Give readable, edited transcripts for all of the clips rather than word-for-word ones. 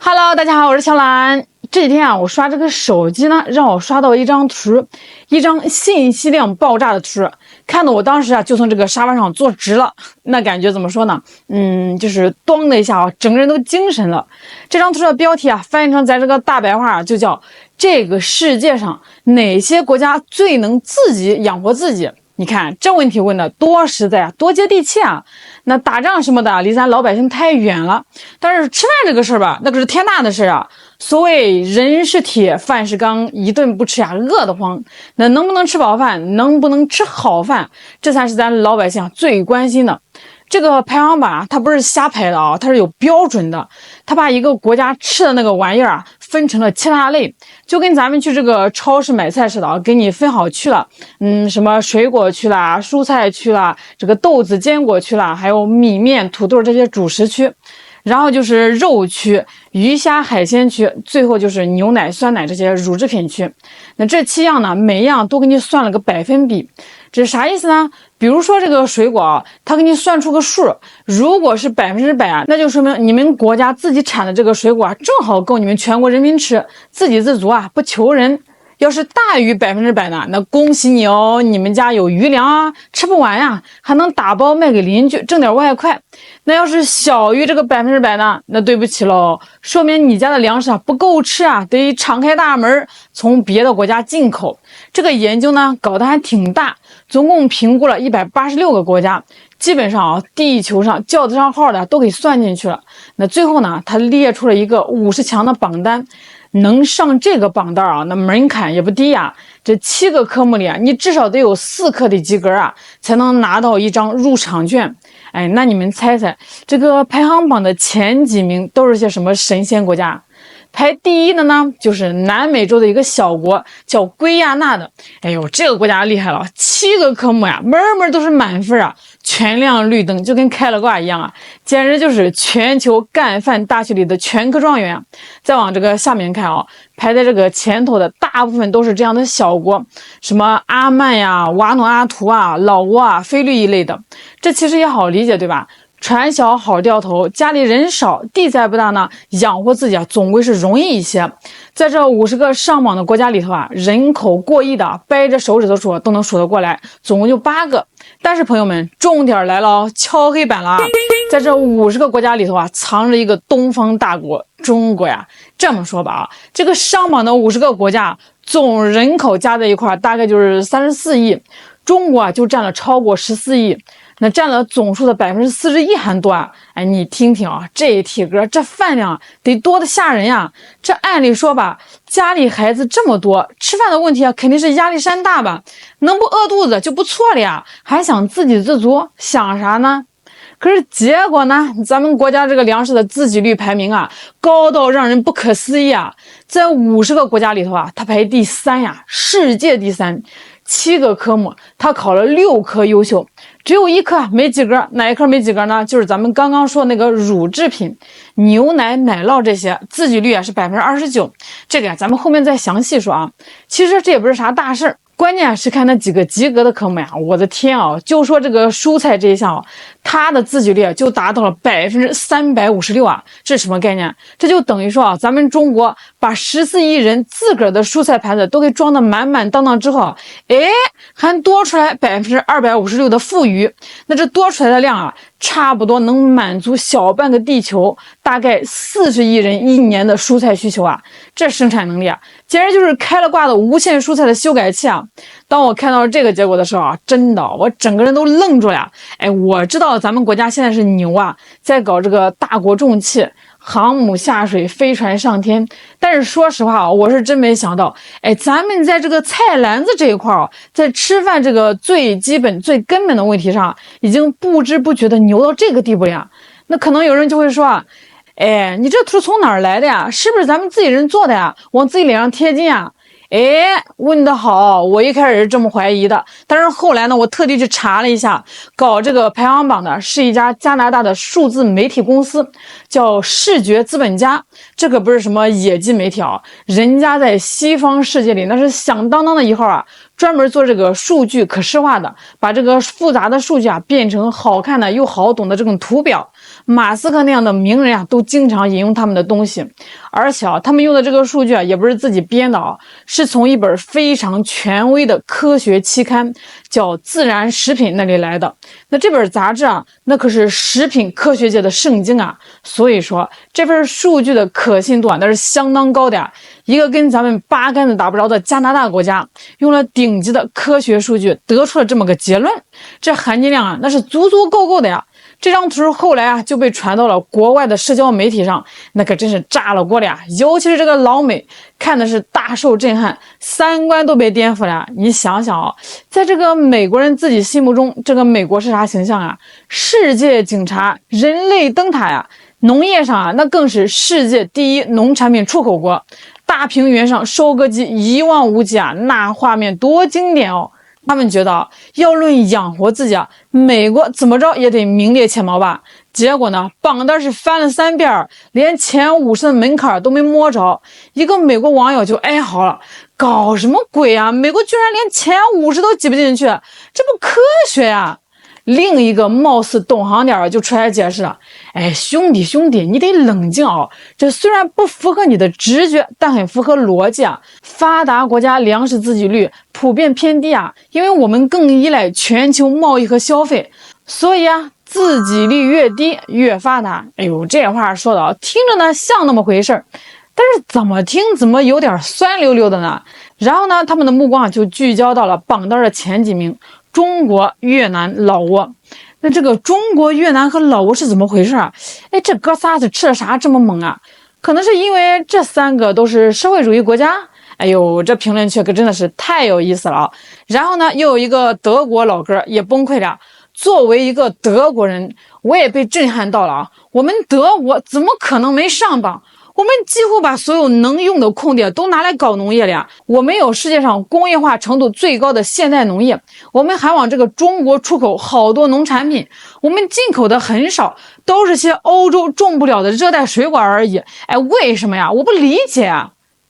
Hello， 大家好，我是小兰。这几天啊，我刷这个手机呢，让我刷到一张图，一张信息量爆炸的图，看得我当时啊就从这个沙发上坐直了。那感觉怎么说呢？就是咚的一下啊，整个人都精神了。这张图的标题啊，翻译成咱这个大白话啊，就叫这个世界上哪些国家最能自己养活自己。你看这问题问的多实在啊，多接地气啊！那打仗什么的离咱老百姓太远了，但是吃饭这个事儿吧，那可是天大的事啊！所谓人是铁，饭是钢，一顿不吃呀，饿得慌。那能不能吃饱饭，能不能吃好饭，这才是咱老百姓最关心的。这个排行榜啊，它不是瞎排的啊，它是有标准的。它把一个国家吃的那个玩意儿啊，分成了7大类，就跟咱们去这个超市买菜似的啊，给你分好区了。什么水果区啦，蔬菜区啦，这个豆子、坚果区啦，还有米面、土豆这些主食区。然后就是肉区、鱼虾海鲜区，最后就是牛奶、酸奶这些乳制品区。那这7样呢，每一样都给你算了个百分比。这是啥意思呢？比如说这个水果啊，它给你算出个数，如果是100%啊，那就说明你们国家自己产的这个水果啊，正好够你们全国人民吃，自给自足啊，不求人。要是大于100%呢，那恭喜你哦，你们家有余粮啊，吃不完呀，还能打包卖给邻居，挣点外快。那要是小于这个100%呢，那对不起喽，说明你家的粮食啊不够吃啊，得敞开大门从别的国家进口。这个研究呢搞得还挺大，总共评估了186个国家，基本上啊地球上叫得上号的都给算进去了。那最后呢，他列出了一个50强的榜单。能上这个榜单啊，那门槛也不低呀。这7个科目里啊，你至少得有4科得及格啊，才能拿到一张入场券。哎，那你们猜猜，这个排行榜的前几名都是些什么神仙国家？排第一的呢，就是南美洲的一个小国，叫圭亚那的。哎呦，这个国家厉害了，7个科目呀，门门都是满分啊，全亮绿灯，就跟开了挂一样啊，简直就是全球干饭大学里的全科状元啊。再往这个下面看啊，排在这个前头的大部分都是这样的小国，什么阿曼呀、瓦努阿图啊、老挝啊、菲律一类的。这其实也好理解，对吧？船小好掉头，家里人少，地再不大呢，养活自己啊，总归是容易一些。在这50个上榜的国家里头啊，人口过亿的，掰着手指头数都能数得过来，总共就8个。但是朋友们，重点来了哦，敲黑板了啊！在这50个国家里头啊，藏着一个东方大国中国呀。这么说吧啊，这个上榜的50个国家总人口加在一块，大概就是34亿，中国啊就占了超过14亿。那占了总数的41%还多啊！哎，你听听啊，这体格，这饭量得多得吓人呀！这按理说吧，家里孩子这么多，吃饭的问题啊，肯定是压力山大吧？能不饿肚子就不错了呀，还想自给自足，想啥呢？可是结果呢，咱们国家这个粮食的自给率排名啊，高到让人不可思议啊！在50个国家里头啊，它排第3呀，世界第3。7个科目，他考了6科优秀，只有1科没及格。哪一科没及格呢？就是咱们刚刚说那个乳制品，牛奶、奶酪这些，自给率啊是29%。这个呀，咱们后面再详细说啊。其实这也不是啥大事儿。关键是看那几个及格的科目呀，我的天啊！就说这个蔬菜这一项啊，它的自给率就达到了356%啊，这是什么概念？这就等于说啊，咱们中国把14亿人自个儿的蔬菜盘子都给装得满满当当之后，还多出来256%的富余，那这多出来的量啊，差不多能满足小半个地球大概40亿人1年的蔬菜需求啊！这生产能力啊，简直就是开了挂的无限蔬菜的修改器啊！当我看到这个结果的时候啊，真的我整个人都愣住了。哎，我知道咱们国家现在是牛啊，在搞这个大国重器，航母下水，飞船上天。但是说实话啊，我是真没想到，哎，咱们在这个菜篮子这一块啊，在吃饭这个最基本、最根本的问题上，已经不知不觉的牛到这个地步了呀。那可能有人就会说啊，哎，你这图从哪儿来的呀？是不是咱们自己人做的呀？往自己脸上贴金啊？哎，问得好，我一开始是这么怀疑的，但是后来呢，我特地去查了一下，搞这个排行榜的是一家加拿大的数字媒体公司，叫视觉资本家。这可不是什么野鸡媒体啊，人家在西方世界里那是响当当的一号啊，专门做这个数据可视化的，把这个复杂的数据啊变成好看的又好懂的这种图表。马斯克那样的名人都经常引用他们的东西。而且他们用的这个数据也不是自己编的是从一本非常权威的科学期刊叫《自然食品》那里来的。那这本杂志那可是食品科学界的圣经所以说这份数据的可信度那是相当高的一个跟咱们八竿子打不着的加拿大国家，用了顶级的科学数据得出了这么个结论，这含金量那是足足够够的呀。这张图后来就被传到了国外的社交媒体上，那可真是炸了锅了呀！尤其是这个老美看的是大受震撼，三观都被颠覆了。你想想在这个美国人自己心目中，这个美国是啥形象世界警察，人类灯塔呀！农业上那更是世界第一农产品出口国，大平原上收割机一望无际那画面多经典哦！他们觉得要论养活自己美国怎么着也得名列前茅吧。结果呢，榜单是翻了3遍，连前50的门槛都没摸着。一个美国网友就哀嚎了：“搞什么鬼美国居然连前50都挤不进去，这不科学呀！”另一个貌似懂行点就出来解释了：“哎，兄弟，你得冷静这虽然不符合你的直觉，但很符合逻辑发达国家粮食自给率普遍偏低因为我们更依赖全球贸易和消费，所以自给率越低越发达。”哎呦，这话说的听着呢像那么回事但是怎么听怎么有点酸溜溜的呢？然后呢，他们的目光就聚焦到了榜单的前几名。中国、越南、老挝，那这个中国、越南和老挝是怎么回事哎，这哥仨是吃了啥这么猛可能是因为这3个都是社会主义国家。哎呦，这评论区可真的是太有意思了然后呢，又有一个德国老哥也崩溃了。作为一个德国人，我也被震撼到了我们德国怎么可能没上榜？我们几乎把所有能用的空地都拿来搞农业了我们有世界上工业化程度最高的现代农业，我们还往这个中国出口好多农产品，我们进口的很少，都是些欧洲种不了的热带水果而已。哎，为什么呀？我不理解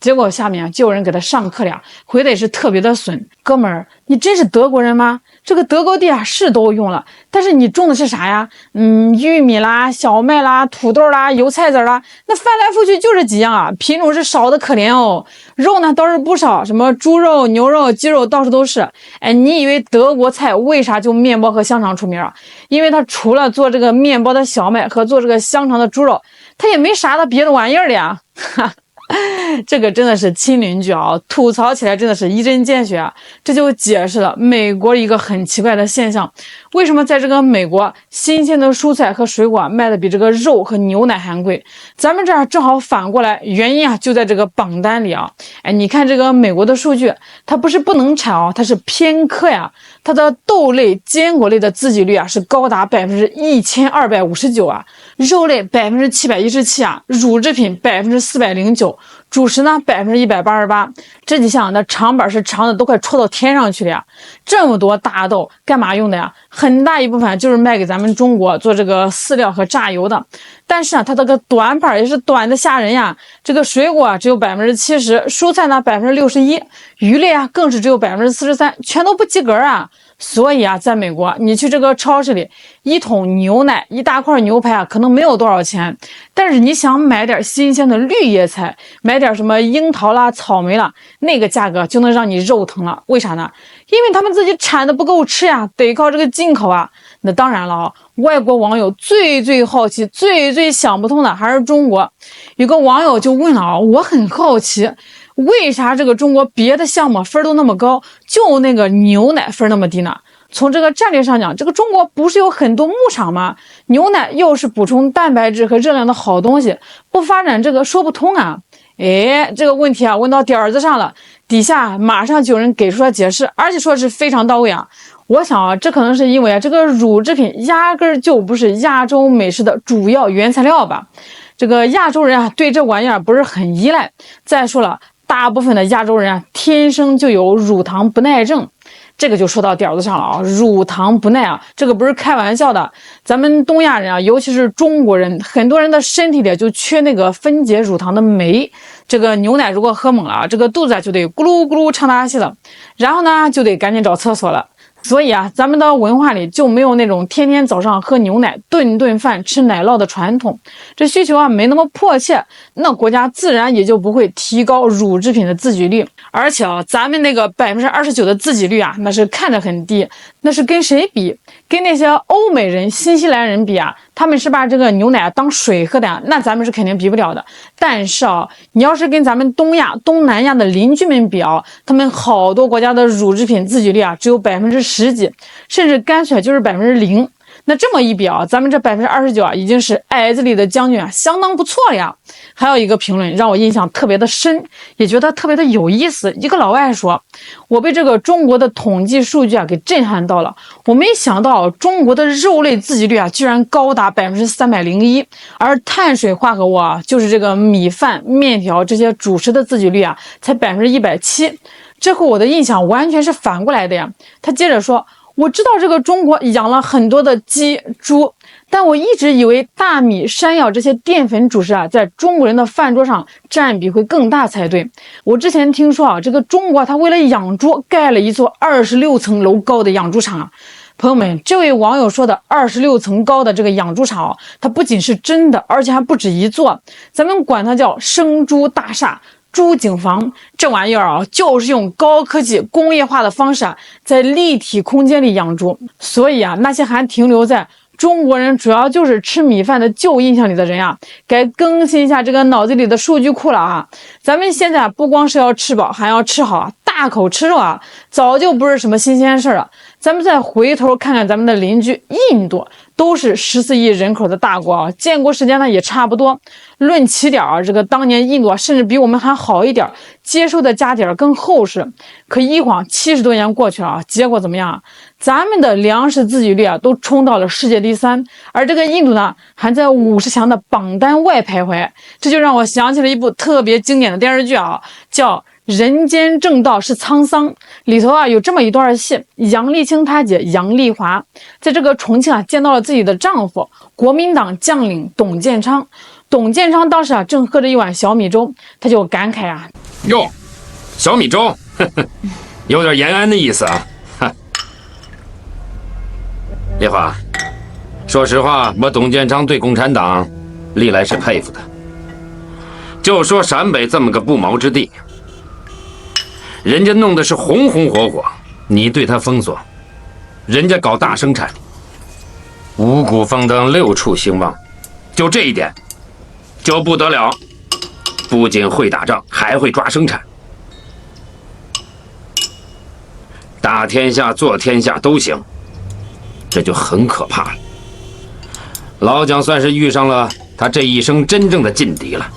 结果下面就有人给他上课了，回的也是特别的损。哥们儿，你真是德国人吗？这个德国地是都用了，但是你种的是啥呀？玉米啦、小麦啦、土豆啦、油菜籽啦，那翻来覆去就是几样品种是少的可怜哦。肉呢倒是不少，什么猪肉、牛肉、鸡肉到处都是。哎，你以为德国菜为啥就面包和香肠出名因为它除了做这个面包的小麦和做这个香肠的猪肉，它也没啥的别的玩意儿了呀。这个真的是亲邻居吐槽起来真的是一针见血这就解释了美国一个很奇怪的现象，为什么在这个美国新鲜的蔬菜和水果卖的比这个肉和牛奶还贵，咱们这儿正好反过来，原因就在这个榜单里哎，你看这个美国的数据，它不是不能产它是偏科它的豆类、坚果类的自给率是高达1259%肉类717%乳制品409%主食呢188%这几项那长板是长的都快戳到天上去了这么多大豆干嘛用的很大一部分就是卖给咱们中国做这个饲料和榨油的。但是它这个短板也是短的吓人这个水果只有70%，蔬菜呢61%，鱼类更是只有43%，全都不及格所以在美国你去这个超市里，一桶牛奶、一大块牛排可能没有多少钱，但是你想买点新鲜的绿叶菜，买点什么樱桃啦、草莓啦，那个价格就能让你肉疼了。为啥呢？因为他们自己产的不够吃得靠这个进口那当然了外国网友最好奇、最想不通的还是中国。有个网友就问了我很好奇，为啥这个中国别的项目分都那么高，就那个牛奶分那么低呢？从这个战略上讲，这个中国不是有很多牧场吗？牛奶又是补充蛋白质和热量的好东西，不发展这个说不通哎，这个问题问到点子上了，底下马上就有人给出了解释，而且说是非常到位我想这可能是因为这个乳制品压根就不是亚洲美食的主要原材料吧。这个亚洲人对这玩意儿不是很依赖。再说了，大部分的亚洲人天生就有乳糖不耐症。这个就说到点子上了乳糖不耐这个不是开玩笑的。咱们东亚人尤其是中国人，很多人的身体里就缺那个分解乳糖的酶。这个牛奶如果喝猛了，这个肚子就得咕噜咕噜唱大戏了，然后呢就得赶紧找厕所了。所以啊，咱们的文化里就没有那种天天早上喝牛奶、顿顿饭吃奶酪的传统，这需求啊没那么迫切，那国家自然也就不会提高乳制品的自给率。而且啊，咱们那个29%的自给率啊，那是看得很低，那是跟谁比？跟那些欧美人、新西兰人比啊，他们是把这个牛奶当水喝的呀，那咱们是肯定比不了的。但是啊，你要是跟咱们东亚、东南亚的邻居们比啊，他们好多国家的乳制品自给率啊只有10%几，甚至干脆就是0%。那这么一比啊，咱们这29%啊，已经是矮子里的将军啊，相当不错了呀。还有一个评论让我印象特别的深，也觉得特别的有意思。一个老外说，我被这个中国的统计数据啊给震撼到了。我没想到中国的肉类自给率啊居然高达301%，而碳水化合物啊，就是这个米饭、面条这些主食的自给率啊才170%。这和我的印象完全是反过来的呀。他接着说，我知道这个中国养了很多的鸡、猪，但我一直以为大米、山药这些淀粉主食啊，在中国人的饭桌上占比会更大才对。我之前听说啊，这个中国它为了养猪盖了一座26层楼高的养猪场啊。朋友们，这位网友说的26层高的这个养猪场，它不仅是真的，而且还不止一座，咱们管它叫生猪大厦。猪井房这玩意儿啊，就是用高科技工业化的方式啊，在立体空间里养猪。所以啊，那些还停留在中国人主要就是吃米饭的旧印象里的人啊，该更新一下这个脑子里的数据库了啊！咱们现在不光是要吃饱，还要吃好啊，大口吃肉啊，早就不是什么新鲜事了。咱们再回头看看咱们的邻居印度，都是14亿人口的大国啊，建国时间呢也差不多。论起点啊，这个当年印度啊，甚至比我们还好一点，接受的家底儿更厚实。可一晃70多年过去了啊，结果怎么样？咱们的粮食自给率啊，都冲到了世界第3，而这个印度呢，还在50强的榜单外徘徊。这就让我想起了一部特别经典的电视剧啊，叫《人间正道是沧桑》，里头啊有这么一段戏，杨丽清她姐杨丽华在这个重庆啊见到了自己的丈夫国民党将领董建昌。董建昌当时啊正喝着一碗小米粥，他就感慨啊：“哟，小米粥，呵呵，有点延安的意思啊。”丽华，说实话，我董建昌对共产党历来是佩服的。就说陕北这么个不毛之地，人家弄的是红红火火，你对他封锁，人家搞大生产，五谷丰登，6畜兴旺，就这一点就不得了，不仅会打仗，还会抓生产，打天下做天下都行，这就很可怕了。老蒋算是遇上了他这一生真正的劲敌了。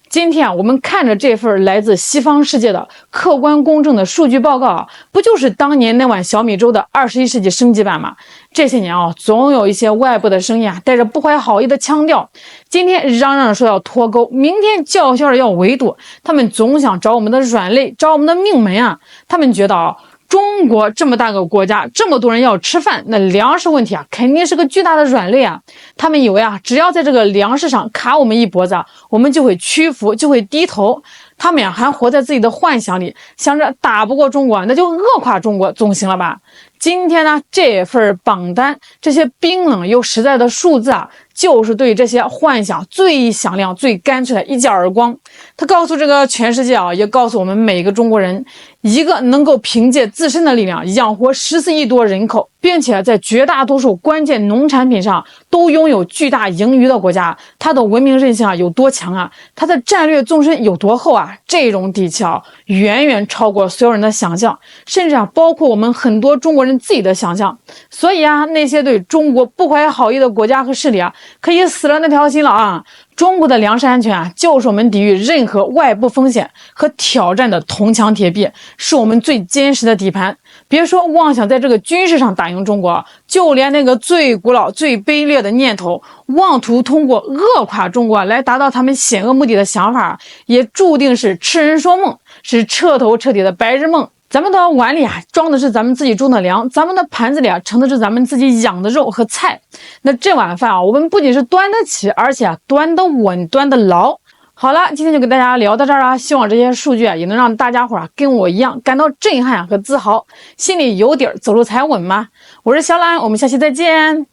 今天啊，我们看着这份来自西方世界的客观公正的数据报告啊，不就是当年那碗小米粥的21世纪升级版吗？这些年啊，总有一些外部的声音啊，带着不怀好意的腔调，今天嚷嚷着说要脱钩，明天叫嚣着要围堵，他们总想找我们的软肋，找我们的命门啊！他们觉得啊，中国这么大个国家，这么多人要吃饭，那粮食问题啊，肯定是个巨大的软肋啊。他们以为啊，只要在这个粮食上卡我们一脖子啊，我们就会屈服，就会低头。他们呀，还活在自己的幻想里，想着打不过中国，那就扼垮中国总行了吧？今天呢，这份榜单，这些冰冷又实在的数字啊，就是对这些幻想最响亮、最干脆的一记耳光。他告诉这个全世界啊，也告诉我们每个中国人，一个能够凭借自身的力量养活14亿多人口，并且在绝大多数关键农产品上都拥有巨大盈余的国家，它的文明韧性啊有多强啊？它的战略纵深有多厚啊？这种底气啊，远远超过所有人的想象，甚至啊，包括我们很多中国人自己的想象。所以啊，那些对中国不怀好意的国家和势力啊，可以死了那条心了啊！中国的粮食安全啊，就是我们抵御任何外部风险和挑战的铜墙铁壁，是我们最坚实的底盘。别说妄想在这个军事上打赢中国，就连那个最古老、最卑劣的念头，妄图通过扼垮中国来达到他们险恶目的的想法，也注定是痴人说梦，是彻头彻底的白日梦。咱们的碗里啊装的是咱们自己种的粮，咱们的盘子里啊盛的是咱们自己养的肉和菜。那这碗饭啊，我们不仅是端得起，而且啊端得稳，端得牢。好了，今天就给大家聊到这儿了，希望这些数据也能让大家伙跟我一样感到震撼和自豪，心里有底儿，走路才稳嘛。我是小懒，我们下期再见。